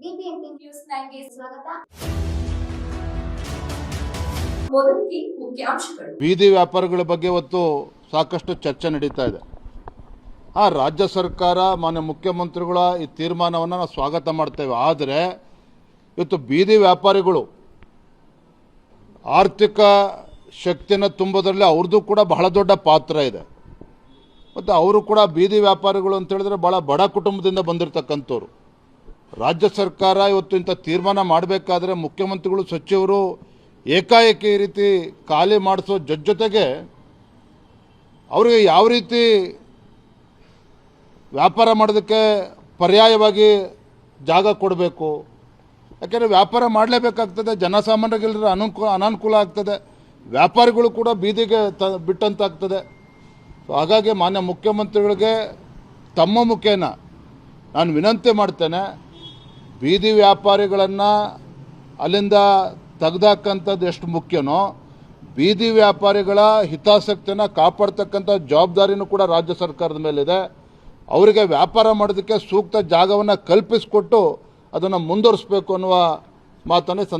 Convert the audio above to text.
BBMP news 9ಗೆ ಸ್ವಾಗತ. ಮೊದಲಿಗೆ ಮುಖ್ಯಾಂಶಗಳು. ಬೀದಿ ವ್ಯಾಪಾರಿಗಳ ಬಗ್ಗೆ ಇವತ್ತು ಸಾಕಷ್ಟು ಚರ್ಚೆ ನಡೀತಾ ಇದೆ. ರಾಜ್ಯ ಸರ್ಕಾರ ಮಾನ್ಯ ಮುಖ್ಯಮಂತ್ರಿಗಳ ಈ ತೀರ್ಮಾನವನ್ನು ನಾವು ಸ್ವಾಗತ ಮಾಡ್ತೇವೆ. ಆದರೆ ಇವತ್ತು ಬೀದಿ ವ್ಯಾಪಾರಿಗಳು ಆರ್ಥಿಕ ಶಕ್ತಿಯನ್ನು ತುಂಬೋದ್ರಲ್ಲಿ ಅವ್ರದ್ದು ಕೂಡ ಬಹಳ ದೊಡ್ಡ ಪಾತ್ರ ಇದೆ. ಮತ್ತು ಅವರು ಕೂಡ ಬೀದಿ ವ್ಯಾಪಾರಿಗಳು ಅಂತ ಹೇಳಿದ್ರೆ ಭಾಳ ಬಡ ಕುಟುಂಬದಿಂದ ಬಂದಿರತಕ್ಕಂಥವ್ರು. ರಾಜ್ಯ ಸರ್ಕಾರ ಇವತ್ತು ಇಂಥ ತೀರ್ಮಾನ ಮಾಡಬೇಕಾದ್ರೆ ಮುಖ್ಯಮಂತ್ರಿಗಳು ಸಚಿವರು ಏಕಾಏಕಿ ಈ ರೀತಿ ಖಾಲಿ ಮಾಡಿಸೋ ಜೊತೆಗೆ ಅವರಿಗೆ ಯಾವ ರೀತಿ ವ್ಯಾಪಾರ ಮಾಡೋದಕ್ಕೆ ಪರ್ಯಾಯವಾಗಿ ಜಾಗ ಕೊಡಬೇಕು. ಯಾಕೆಂದರೆ ವ್ಯಾಪಾರ ಮಾಡಲೇಬೇಕಾಗ್ತದೆ, ಜನಸಾಮಾನ್ಯರಿಗೆಲ್ಲರ ಅನಾನುಕೂಲ ಆಗ್ತದೆ, ವ್ಯಾಪಾರಿಗಳು ಕೂಡ ಬೀದಿಗೆ ಬಿಟ್ಟಂತಾಗ್ತದೆ. ಸೊ ಹಾಗಾಗಿ ಮಾನ್ಯ ಮುಖ್ಯಮಂತ್ರಿಗಳಿಗೆ ತಮ್ಮ ಮುಖೇನ ನಾನು ವಿನಂತಿ ಮಾಡ್ತೇನೆ, ಬೀದಿ ವ್ಯಾಪಾರಿಗಳನ್ನು ಅಲ್ಲಿಂದ ತೆಗೆದಾಕಂಥದ್ದು ಎಷ್ಟು ಮುಖ್ಯನೋ ಬೀದಿ ವ್ಯಾಪಾರಿಗಳ ಹಿತಾಸಕ್ತಿಯನ್ನು ಕಾಪಾಡ್ತಕ್ಕಂಥ ಜವಾಬ್ದಾರಿನೂ ಕೂಡ ರಾಜ್ಯ ಸರ್ಕಾರದ ಮೇಲಿದೆ. ಅವರಿಗೆ ವ್ಯಾಪಾರ ಮಾಡೋದಕ್ಕೆ ಸೂಕ್ತ ಜಾಗವನ್ನು ಕಲ್ಪಿಸಿಕೊಟ್ಟು ಅದನ್ನು ಮುಂದುವರಿಸಬೇಕು ಅನ್ನುವ ಮಾತನ್ನು ಸಂದರ್ಭ